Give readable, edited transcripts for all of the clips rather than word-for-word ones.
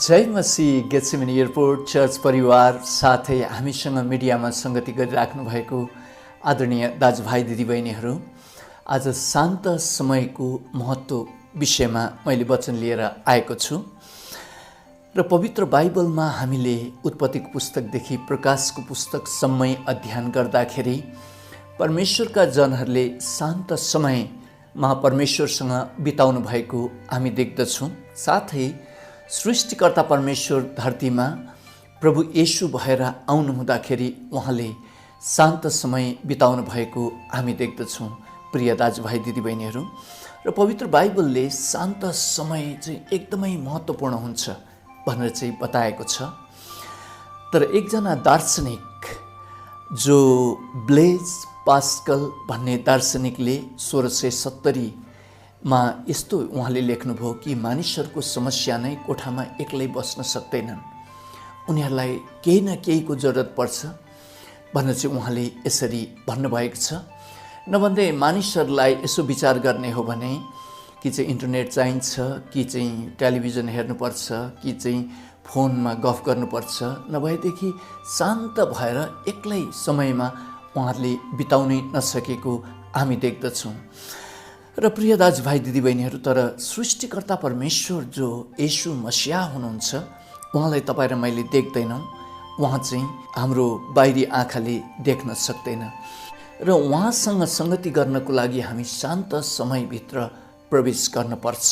जय मसीह Gethsemane airport church परिवार साथै हामीसँग मिडियामा संगति गरिराख्नु भएको आदरणीय दाजुभाइ दिदीबहिनीहरू, आज शान्त समयको महत्त्व विषयमा मैले वचन लिएर आएको छु र पवित्र बाइबलमा हामीले उत्पत्तिको पुस्तकदेखि प्रकाशको पुस्तकसम्मै अध्ययन गर्दाखेरि परमेश्वरका जनहरूले शान्त समयमा परमेश्वरसँग बिताउनु भएको हामी देख्दछौँ। साथै सृष्टिकर्ता परमेश्वर धरतीमा प्रभु येशू भएर आउनु हुँदाखेरि उहाँले शान्त समय बिताउनु भएको हामी देख्दछौँ। प्रिय दाजुभाइ दिदीबहिनीहरू, र पवित्र बाइबलले शान्त समय चाहिँ एकदमै महत्त्वपूर्ण हुन्छ भनेर चाहिँ बताएको छ। तर एकजना दार्शनिक जो ब्लेज पास्कल भन्ने दार्शनिकले 1670 मा यस्तो उहाँले लेख्नुभयो कि मानिसहरूको समस्या नै कोठामा एक्लै बस्न सक्दैनन्, उनीहरूलाई केही न केहीको जरुरत पर्छ भनेर चाहिँ उहाँले यसरी भन्नुभएको छ। नभन्दै मानिसहरूलाई यसो विचार गर्ने हो भने कि चाहिँ इन्टरनेट चाहिन्छ, कि चाहिँ टेलिभिजन हेर्नुपर्छ, कि चाहिँ फोनमा गफ गर्नुपर्छ, नभएदेखि शान्त भएर एक्लै समयमा उहाँहरूले बिताउनै नसकेको हामी देख्दछौँ। र प्रिय दाजुभाइ दिदीबहिनीहरू, तर सृष्टिकर्ता परमेश्वर जो येशू मसिहा हुनुहुन्छ, उहाँलाई तपाईँ र मैले देख्दैनौँ। उहाँ चाहिँ हाम्रो बाहिरी आँखाले देख्न सक्दैन र उहाँसँग सङ्गति गर्नको लागि हामी शान्त समयभित्र प्रवेश गर्नुपर्छ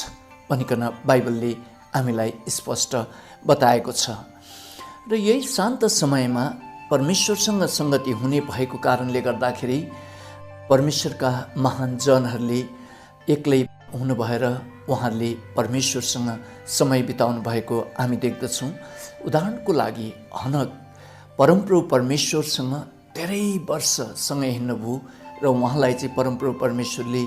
भनिकन बाइबलले हामीलाई स्पष्ट बताएको छ। र यही शान्त समयमा परमेश्वरसँग सङ्गति हुने भएको कारणले गर्दाखेरि परमेश्वरका महान जनहरूले एक्लै हुनु भएर उहाँहरूले परमेश्वरसँग समय बिताउनु भएको हामी देख्दछौँ। उदाहरणको लागि हनक परमप्रभु परमेश्वरसँग धेरै वर्षसँग हिँड्नुभयो र उहाँलाई चाहिँ परमप्रभु परमेश्वरले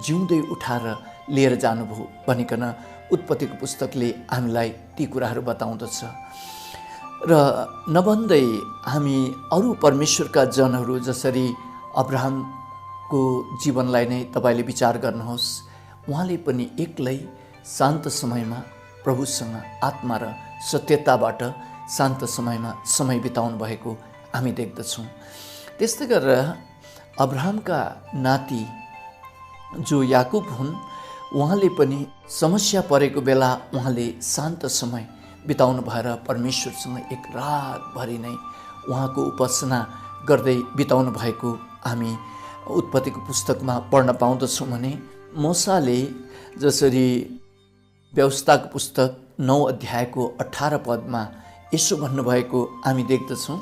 जिउँदै उठाएर लिएर जानुभयो भनिकन उत्पत्तिको पुस्तकले हामीलाई ती कुराहरू बताउँदछ। र नभन्दै हामी अरू परमेश्वरका जनहरू जसरी अब्राहमको जीवनलाई नै तपाईँले विचार गर्नुहोस्। उहाँले पनि एक्लै शान्त समयमा प्रभुसँग आत्मा र सत्यताबाट शान्त समयमा समय बिताउनु भएको हामी देख्दछौँ। त्यस्तै गरेर अब्राहमका नाति जो याकुब हुन्, उहाँले पनि समस्या परेको बेला उहाँले शान्त समय बिताउनु भएर परमेश्वरसँग एक रातभरि नै उहाँको उपासना गर्दै बिताउनु भएको हामी उत्पत्तिको पुस्तकमा पढ्न पाउँदछौँ। भने मोसाले जसरी व्यवस्थाको पुस्तक 9 अध्यायको 18 पदमा यसो भन्नुभएको हामी देख्दछौँ।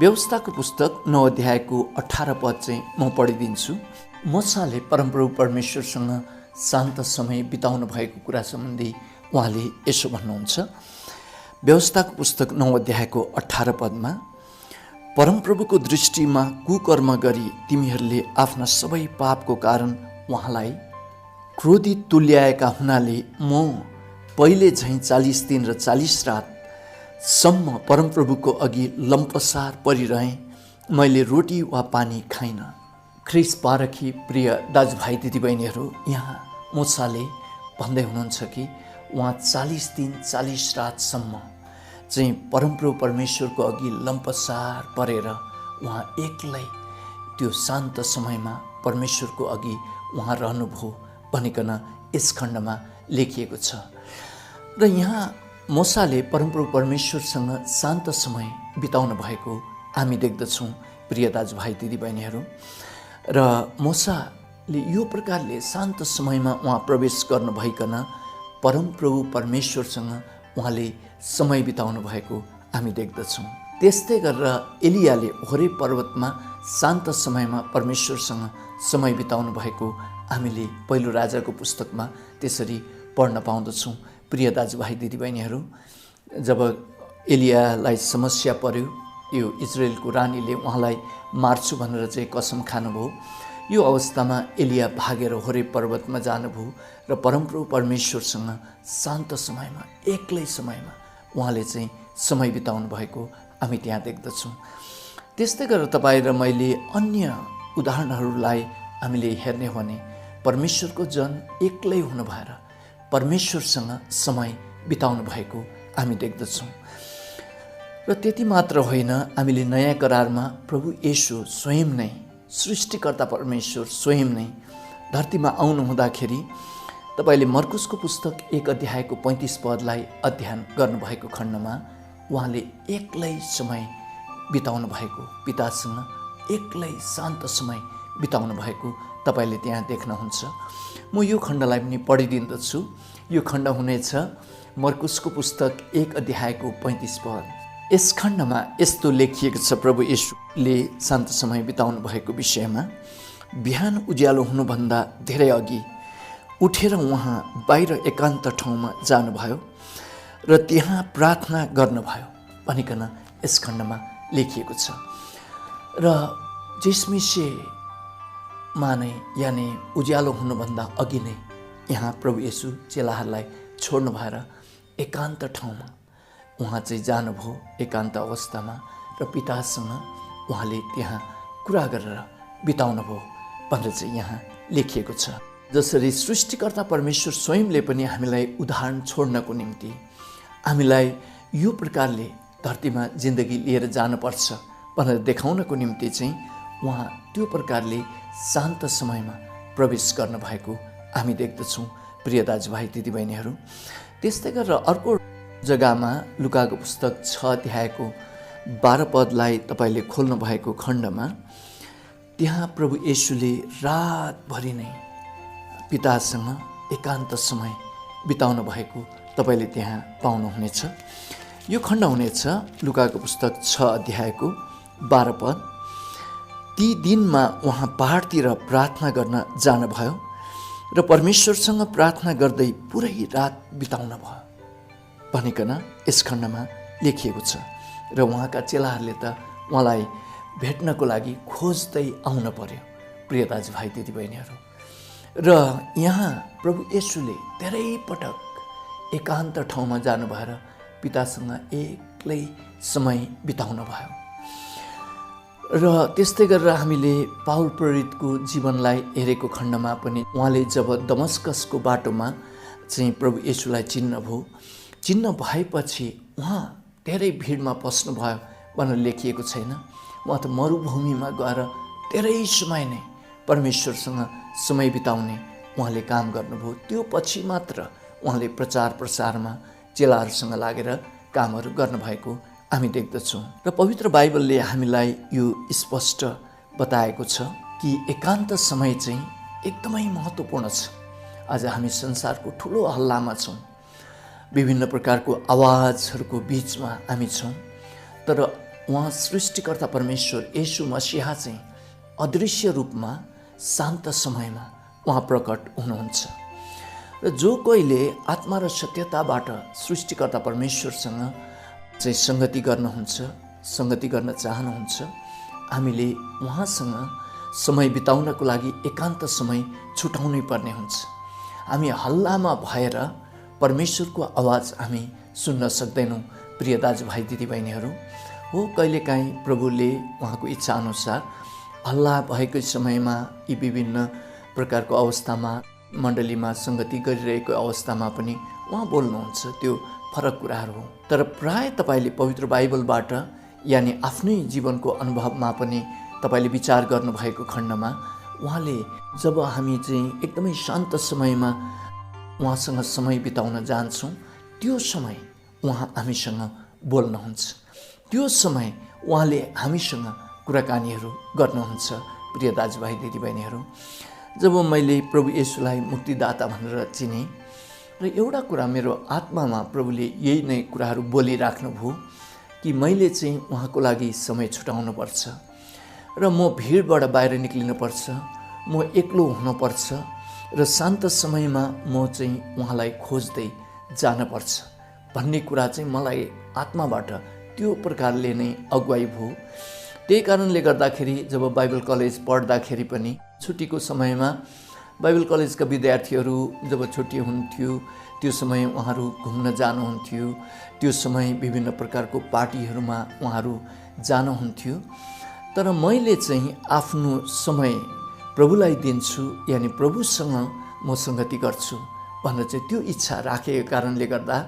व्यवस्थाको पुस्तक 9 अध्यायको 18 पद चाहिँ म पढिदिन्छु। मोसाले परमप्रभु परमेश्वरसँग शान्त समय बिताउनु भएको कुरा सम्बन्धी उहाँले यसो भन्नुहुन्छ। व्यवस्थाको पुस्तक 9 अध्यायको 18 पदमा, परमप्रभुको दृष्टिमा कुकर्म गरी तिमीहरूले आफ्ना सबै पापको कारण उहाँलाई क्रोधित तुल्याएका हुनाले म पहिले झैँ 40 दिन र 40 रातसम्म परमप्रभुको अघि लम्पसार परिरहेँ, मैले रोटी वा पानी खाइनँ। ख्रिस पारखी प्रिय दाजुभाइ दिदीबहिनीहरू, यहाँ मोसाले भन्दै हुनुहुन्छ कि उहाँ 40 दिन 40 रातसम्म चाहिँ परमप्रभु परमेश्वरको अघि लम्पसार परेर उहाँ एक्लै त्यो शान्त समयमा परमेश्वरको अघि उहाँ रहनुभयो भनिकन यस खण्डमा लेखिएको छ। र यहाँ मोसाले परमप्रभु परमेश्वरसँग शान्त समय बिताउनु भएको हामी देख्दछौँ प्रिय दाजुभाइ दिदीबहिनीहरू। र मोसाले यो प्रकारले शान्त समयमा उहाँ प्रवेश गर्नु भइकन परमप्रभु परमेश्वरसँग उहाँले समय बिताउनु भएको हामी देख्दछौँ। त्यस्तै गरेर एलियाले होरेब पर्वतमा शान्त समयमा परमेश्वरसँग समय बिताउनु भएको हामीले पहिलो राजाको पुस्तकमा त्यसरी पढ्न पाउँदछौँ। प्रिय दाजुभाइ दिदीबहिनीहरू, जब एलियालाई समस्या पर्यो, यो इजरायलको रानीले उहाँलाई मार्छु भनेर चाहिँ कसम खानुभयो, यो अवस्थामा एलिया भागेर होरेब पर्वतमा जानुभयो र परमप्रभु परमेश्वरसँग शान्त समयमा एक्लै समयमा उहाँले चाहिँ समय बिताउनु भएको हामी त्यहाँ देख्दछौँ। त्यस्तै गरेर तपाईँ र मैले अन्य उदाहरणहरूलाई हामीले हेर्ने हो भने परमेश्वरको जन एक्लै हुनु भएर परमेश्वरसँग समय बिताउनु भएको हामी देख्दछौँ। र त्यति मात्र होइन, हामीले नयाँ करारमा प्रभु येशू स्वयं नै, सृष्टिकर्ता परमेश्वर स्वयं नै धरतीमा आउनु हुँदाखेरि तपाईँले मर्कुसको पुस्तक 1 अध्यायको 35 पदलाई अध्ययन गर्नुभएको खण्डमा उहाँले एक्लै समय बिताउनु भएको, पितासँग एक्लै शान्त समय बिताउनु भएको तपाईँले त्यहाँ देख्नुहुन्छ। म यो खण्डलाई पनि पढिदिँदछु। यो खण्ड हुनेछ मर्कुसको पुस्तक 1 अध्यायको 35 पद। यस खण्डमा यस्तो लेखिएको छ प्रभु येशूले शान्त समय बिताउनु भएको विषयमा। बिहान उज्यालो हुनुभन्दा धेरै अघि उठेर उहाँ बाहिर एकान्त ठाउँमा जानुभयो र त्यहाँ प्रार्थना गर्नुभयो भनिकन यस खण्डमा लेखिएको छ। र जिसमिसेमा नै यानि उज्यालो हुनुभन्दा अघि नै यहाँ प्रभु येशू चेलाहरूलाई छोड्नु भएर एकान्त ठाउँमा उहाँ चाहिँ जानुभयो एकान्त अवस्थामा र पितासँग उहाँले त्यहाँ कुरा गरेर बिताउनु भयो भनेर चाहिँ यहाँ लेखिएको छ। जसरी सृष्टिकर्ता परमेश्वर स्वयंले पनि हामीलाई उदाहरण छोड्नको निम्ति, हामीलाई यो प्रकारले धरतीमा जिन्दगी लिएर जानुपर्छ भनेर देखाउनको निम्ति चाहिँ उहाँ त्यो प्रकारले शान्त समयमा प्रवेश गर्नुभएको हामी देख्दछौँ प्रिय दाजुभाइ दिदीबहिनीहरू। त्यस्तै गरेर अर्को जग्गामा लुकाको पुस्तक 6 अध्यायको 12 पदलाई तपाईँले खोल्नु भएको खण्डमा त्यहाँ प्रभु येशूले रातभरि नै पितासँग एकान्त समय बिताउनु भएको तपाईँले त्यहाँ पाउनुहुनेछ। यो खण्ड हुनेछ लुकाको पुस्तक 6 अध्यायको 12 पद। ती दिनमा उहाँ पहाडतिर प्रार्थना गर्न जानुभयो र परमेश्वरसँग प्रार्थना गर्दै पुरै रात बिताउनु भयो भनिकन यस खण्डमा लेखिएको छ। र उहाँका चेलाहरूले त उहाँलाई भेट्नको लागि खोज्दै आउन पर्यो प्रिय दाजुभाइ दिदीबहिनीहरू। र यहाँ प्रभु येशूले धेरै पटक एकान्त ठाउँमा जानु भएर पितासँग एक्लै समय बिताउनु भयो। र त्यस्तै गरेर हामीले पाउल प्रेरितको जीवनलाई हेरेको खण्डमा पनि उहाँले जब दमस्कसको बाटोमा चाहिँ प्रभु येशूलाई चिन्न भएपछि उहाँ धेरै भिडमा पस्नुभयो भनेर लेखिएको छैन। उहाँ त मरुभूमिमा गएर धेरै समय नै परमेश्वरसँग समय बिताउने उहाँले काम गर्नुभयो। त्यो पछि मात्र उहाँले प्रचार प्रसारमा चेलाहरूसँग लागेर कामहरू गर्नुभएको हामी देख्दछौँ। र पवित्र बाइबलले हामीलाई यो स्पष्ट बताएको छ कि एकान्त समय चाहिँ एकदमै महत्त्वपूर्ण छ। आज हामी संसारको ठुलो हल्लामा छौँ, विभिन्न प्रकारको आवाजहरूको बिचमा हामी छौँ, तर उहाँ सृष्टिकर्ता परमेश्वर येशू मसीहा चाहिँ अदृश्य रूपमा शान्त समयमा उहाँ प्रकट हुनुहुन्छ। र जो कोहीले आत्मा र सत्यताबाट सृष्टिकर्ता परमेश्वरसँग चाहिँ सङ्गति गर्न चाहनुहुन्छ, हामीले उहाँसँग समय बिताउनको लागि एकान्त समय छुटाउनै पर्ने हुन्छ। हामी हल्लामा भएर परमेश्वरको आवाज हामी सुन्न सक्दैनौँ प्रिय दाजुभाइ दिदीबहिनीहरू। हो, कहिलेकाहीँ प्रभुले उहाँको इच्छा अनुसार हल्ला भएको समयमा यी विभिन्न प्रकारको अवस्थामा मण्डलीमा सङ्गति गरिरहेको अवस्थामा पनि उहाँ बोल्नुहुन्छ, त्यो फरक कुराहरू हो। तर प्राय तपाईँले पवित्र बाइबलबाट यानि आफ्नै जीवनको अनुभवमा पनि तपाईँले विचार गर्नुभएको खण्डमा उहाँले जब हामी चाहिँ एकदमै शान्त समयमा उहाँसँग समय बिताउन जान्छौँ, त्यो समय उहाँ हामीसँग बोल्नुहुन्छ, त्यो समय उहाँले हामीसँग कुराकानीहरू गर्नुहुन्छ प्रिय दाजुभाइ दिदीबहिनीहरू। जब मैले प्रभु येशूलाई मुक्तिदाता भनेर चिनेँ र एउटा कुरा मेरो आत्मामा प्रभुले यही नै कुराहरू बोलिराख्नुभयो कि मैले चाहिँ उहाँको लागि समय छुटाउनुपर्छ र म भिडबाट बाहिर निक्लिनुपर्छ, म एक्लो हुनुपर्छ र शान्त समयमा म चाहिँ उहाँलाई खोज्दै जानपर्छ भन्ने कुरा चाहिँ मलाई आत्माबाट त्यो प्रकारले नै अगुवाई भयो। त्यही कारणले गर्दाखेरि जब बाइबल कलेज पढ्दाखेरि पनि छुट्टीको समयमा बाइबल कलेजका विद्यार्थीहरू जब छुट्टी हुन्थ्यो त्यो समय उहाँहरू घुम्न जानुहुन्थ्यो, त्यो समय विभिन्न प्रकारको पार्टीहरूमा उहाँहरू जानुहुन्थ्यो। तर मैले चाहिँ आफ्नो समय प्रभुलाई दिन्छु, यानि प्रभुसँग म सङ्गति गर्छु भनेर चाहिँ त्यो इच्छा राखेको कारणले गर्दा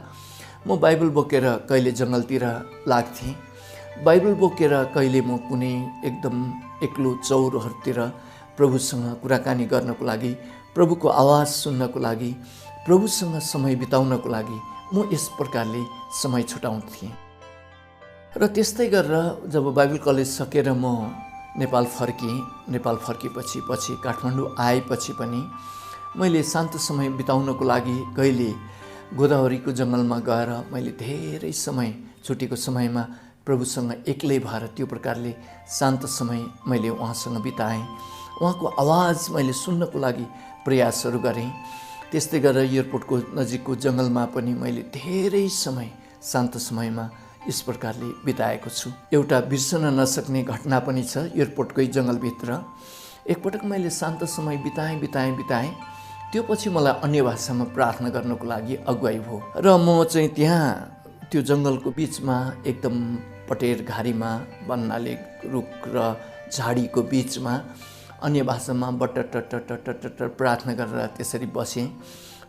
म बाइबल बोकेर कहिले जङ्गलतिर लाग्थेँ, बाइबल बोकेर कहिले म कुनै एकदम एक्लो चौरहरूतिर प्रभुसँग कुराकानी गर्नको लागि, प्रभुको आवाज सुन्नको लागि, प्रभुसँग समय बिताउनको लागि म यस प्रकारले समय छुटाउँथेँ। र त्यस्तै गरेर जब बाइबल कलेज सकेर म नेपाल फर्केँ, नेपाल फर्केपछि काठमाडौँ आएपछि पनि मैले शान्त समय बिताउनको लागि कहिले गोदावरीको जङ्गलमा गएर मैले धेरै समय छुट्टीको समयमा प्रभुसँग एक्लै भएर त्यो प्रकारले शान्त समय मैले उहाँसँग बिताएँ। उहाँको आवाज मैले सुन्नको लागि प्रयासहरू गरेँ। त्यस्तै गरेर एयरपोर्टको नजिकको जङ्गलमा पनि मैले धेरै समय शान्त समयमा यस प्रकारले बिताएको छु। एउटा बिर्सन नसक्ने घटना पनि छ एयरपोर्टकै जङ्गलभित्र। एकपटक मैले शान्त समय बिताएँ। त्यो पछि मलाई अन्य भाषामा प्रार्थना गर्नको लागि अगुवाई भयो र म चाहिँ त्यहाँ त्यो जङ्गलको बिचमा एकदम पटेर घारीमा भन्नाले रुख र झाडीको बिचमा अन्य भाषामा बट्टट्टट्टट्टट्टट्ट प्रार्थना गरेर त्यसरी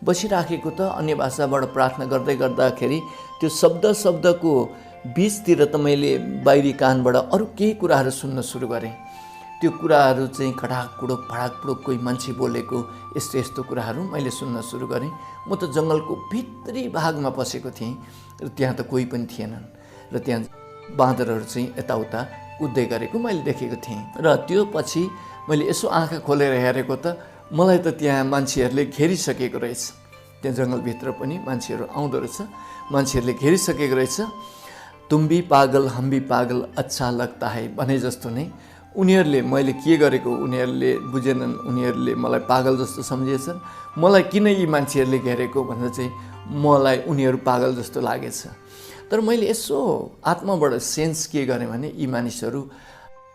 बसिराखेको त अन्य भाषाबाट प्रार्थना गर्दाखेरि त्यो शब्दको बिचतिर त मैले बाहिरी कानबाट अरू केही कुराहरू सुन्न सुरु गरेँ। त्यो कुराहरू चाहिँ खडाकपुडुक फडाकपुडुक कोही मान्छे बोलेको यस्तो कुराहरू मैले सुन्न सुरु गरेँ। म त जङ्गलको भित्री भागमा पसेको थिएँ र त्यहाँ त कोही पनि थिएनन् र त्यहाँ बाँदरहरू चाहिँ यताउता कुद्दै गरेको मैले देखेको थिएँ। र त्यो पछि मैले यसो आँखा खोलेर हेरेको त मलाई त त्यहाँ मान्छेहरूले घेरिसकेको रहेछ। त्यहाँ जङ्गलभित्र पनि मान्छेहरू आउँदो रहेछ, मान्छेहरूले घेरिसकेको रहेछ। तुम भी पागल हम भी पागल अच्छा लगता है भने जस्तो नै उनीहरूले मैले के गरेको उनीहरूले बुझेनन्। उनीहरूले मलाई पागल जस्तो सम्झेछन्। मलाई किन यी मान्छेहरूले घेरेको भनेर चाहिँ मलाई उनीहरू पागल जस्तो लागेछ। तर मैले यसो आत्माबाट सेन्स के गरेँ भने यी मानिसहरू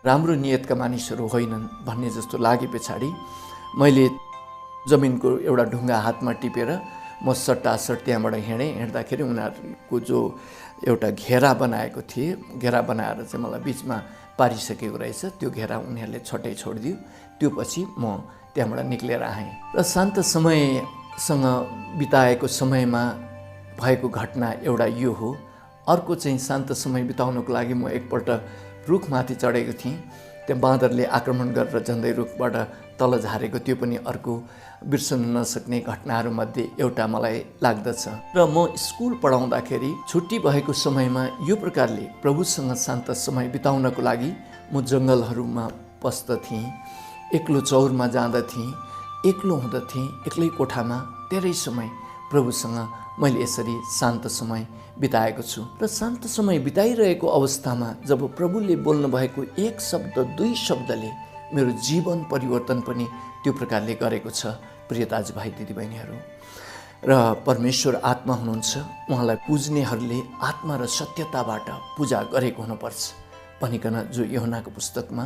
राम्रो नियतका मानिसहरू होइनन् भन्ने जस्तो लागे पछाडि मैले जमिनको एउटा ढुङ्गा हातमा टिपेर म सट्टासट त्यहाँबाट हिँड्दाखेरि उनीहरूको जो एउटा घेरा बनाएको थिए, घेरा बनाएर चाहिँ मलाई बिचमा पारिसकेको रहेछ। त्यो घेरा उनीहरूले छट्टै छोडिदियो। त्यो पछि म त्यहाँबाट निक्लेर आएँ र शान्त समयसँग बिताएको समयमा भएको घटना एउटा यो हो। अर्को चाहिँ शान्त समय बिताउनको लागि म एकपल्ट रुखमाथि चढेको थिएँ। त्यहाँ बाँदरले आक्रमण गरेर झन्डै रुखबाट तल झारेको त्यो पनि अर्को बिर्सन नसक्ने घटनाहरूमध्ये एउटा मलाई लाग्दछ। र म स्कुल पढाउँदाखेरि छुट्टी भएको समयमा यो प्रकारले प्रभुसँग शान्त समय बिताउनको लागि म जङ्गलहरूमा पस्दथेँ, एक्लो चौरमा जाँदथेँ, एक्लो हुँदथेँ, एक्लै कोठामा धेरै समय प्रभुसँग मैले यसरी शान्त समय बिताएको छु। र शान्त समय बिताइरहेको अवस्थामा जब प्रभुले बोल्नुभएको एक शब्द दुई शब्दले मेरो जीवन परिवर्तन पनि त्यो प्रकारले गरेको छ। प्रिय दाजुभाइ दिदीबहिनीहरू, र परमेश्वर आत्मा हुनुहुन्छ, उहाँलाई पुज्नेहरूले आत्मा र सत्यताबाट पूजा गरेको हुनुपर्छ भनिकन जो यूहन्नाको पुस्तकमा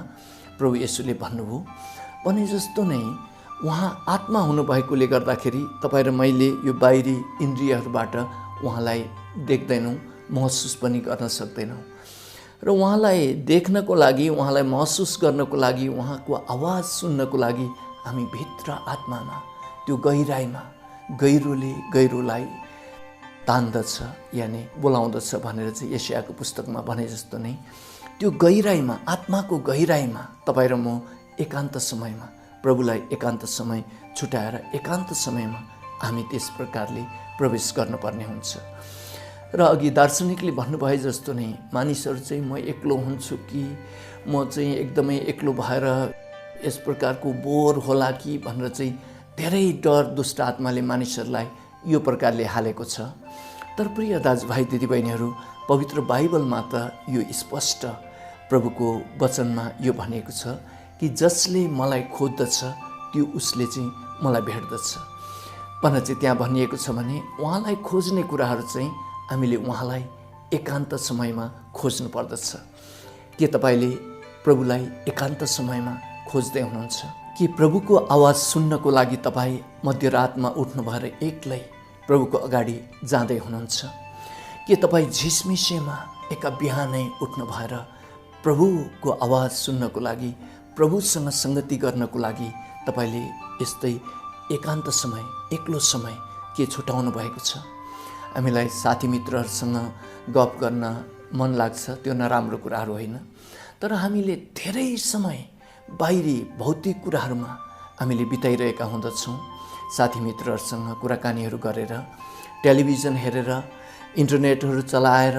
प्रभु येशूले भन्नुभयो भने जस्तो नै उहाँ आत्मा हुनुभएकोले गर्दाखेरि तपाईँ र मैले यो बाहिरी इन्द्रियहरूबाट उहाँलाई देख्दैनौँ, महसुस पनि गर्न सक्दैनौँ। र उहाँलाई देख्नको लागि, उहाँलाई महसुस गर्नको लागि, उहाँको आवाज सुन्नको लागि हामी भित्र आत्मामा त्यो गहिराइमा गहिरोलाई तान्दछ यानि बोलाउँदछ भनेर चाहिँ यशायाको पुस्तकमा भने जस्तो नै त्यो गहिराइमा, आत्माको गहिराइमा तपाईँ र म एकान्त समयमा प्रभुलाई एकान्त समय छुटाएर एकान्त समयमा हामी त्यस प्रकारले प्रवेश गर्नुपर्ने हुन्छ। र अघि दार्शनिकले भन्नुभए जस्तो नै मानिसहरू चाहिँ म एक्लो हुन्छु कि म चाहिँ एकदमै एक्लो भएर यस प्रकारको बोर होला कि भनेर चाहिँ धेरै डर दुष्ट आत्माले मानिसहरूलाई यो प्रकारले हालेको छ। तर प्रिय दाजुभाइ दिदीबहिनीहरू, पवित्र बाइबलमा त यो स्पष्ट प्रभुको वचनमा यो भनेको छ कि जसले मलाई खोज्दछ त्यो उसले चाहिँ मलाई भेट्दछ भनेर चाहिँ त्यहाँ भनिएको छ भने उहाँलाई खोज्ने कुराहरू चाहिँ हामीले उहाँलाई एकान्त समयमा खोज्नु पर्दछ। के तपाईँले प्रभुलाई एकान्त समयमा खोज्दै हुनुहुन्छ? कि प्रभुको आवाज सुन्नको लागि तपाईँ मध्यरातमा उठ्नु भएर एक्लै प्रभुको अगाडि जाँदै हुनुहुन्छ? के तपाईँ झिसमिसेमा एका बिहानै उठ्नु भएर प्रभुको आवाज सुन्नको लागि, प्रभुसँग संगति गर्नको लागि तपाईँले यस्तै एकान्त समय, एक्लो समय के छुटाउनु भएको छ? हामीलाई साथी मित्रहरूसँग गफ गर्न मन लाग्छ, त्यो नराम्रो कुराहरू होइन। तर हामीले धेरै समय बाहिरी भौतिक कुराहरूमा हामीले बिताइरहेका हुँदछौँ। साथी मित्रहरूसँग कुराकानीहरू गरेर, टेलिभिजन हेरेर, इन्टरनेटहरू चलाएर,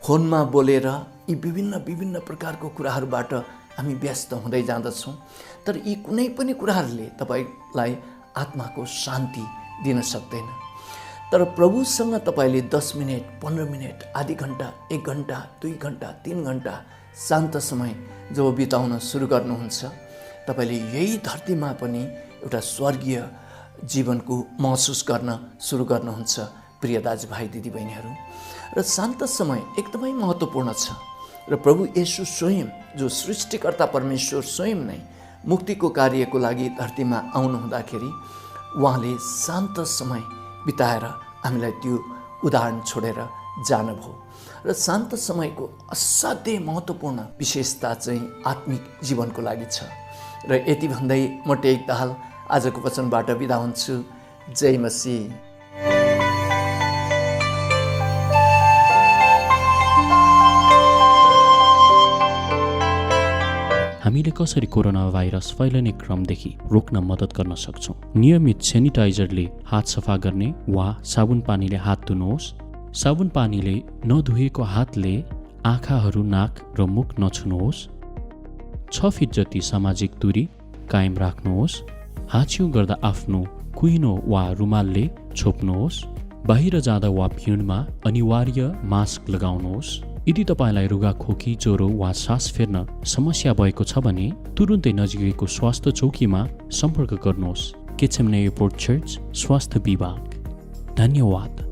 फोनमा बोलेर, यी विभिन्न प्रकारको कुराहरूबाट हामी व्यस्त हुँदै जाँदछौँ। तर यी कुनै पनि कुराहरूले तपाईँलाई आत्माको शान्ति दिन सक्दैन। तर प्रभुसँग तपाईँले 10 मिनट, 15 मिनट, आधी घन्टा, 1 घन्टा, 2 घन्टा, 3 घन्टा शान्त समय जब बिताउन सुरु गर्नुहुन्छ, तपाईँले यही धरतीमा पनि एउटा स्वर्गीय जीवनको महसुस गर्न सुरु गर्नुहुन्छ प्रिय दाजुभाइ दिदीबहिनीहरू। र शान्त समय एकदमै महत्त्वपूर्ण छ। र प्रभु येशू स्वयं, जो सृष्टिकर्ता परमेश्वर स्वयं नै मुक्तिको कार्यको लागि धरतीमा आउनुहुँदाखेरि उहाँले शान्त समय बिताएर हामीलाई त्यो उदाहरण छोडेर जानुभयो। र शान्त समयको असाध्यै महत्त्वपूर्ण विशेषता चाहिँ आत्मिक जीवनको लागि छ। र यति भन्दै म टेक दाहाल आजको वचनबाट बिदा हुन्छु। जय मसीह। हामीले कसरी कोरोना भाइरस फैलिने क्रमदेखि रोक्न मद्दत गर्न सक्छौँ? नियमित सेनिटाइजरले हात सफा गर्ने वा साबुन पानीले हात धुनुहोस्। साबुन पानीले नधुएको हातले आँखाहरू, नाक र मुख नछुनुहोस्। 6 फिट जति सामाजिक दूरी कायम राख्नुहोस्। हाँच्यौँ गर्दा आफ्नो कुहिनो वा रुमालले छोप्नुहोस्। बाहिर जाँदा वा भिडमा अनिवार्य मास्क लगाउनुहोस्। यदि तपाईँलाई रुगाखोकी, ज्वरो वा सास फेर्न समस्या भएको छ भने तुरुन्तै नजिकैको स्वास्थ्य चौकीमा सम्पर्क गर्नुहोस्। गेटसेमनी एयरपोर्ट चर्च स्वास्थ्य विभाग। धन्यवाद।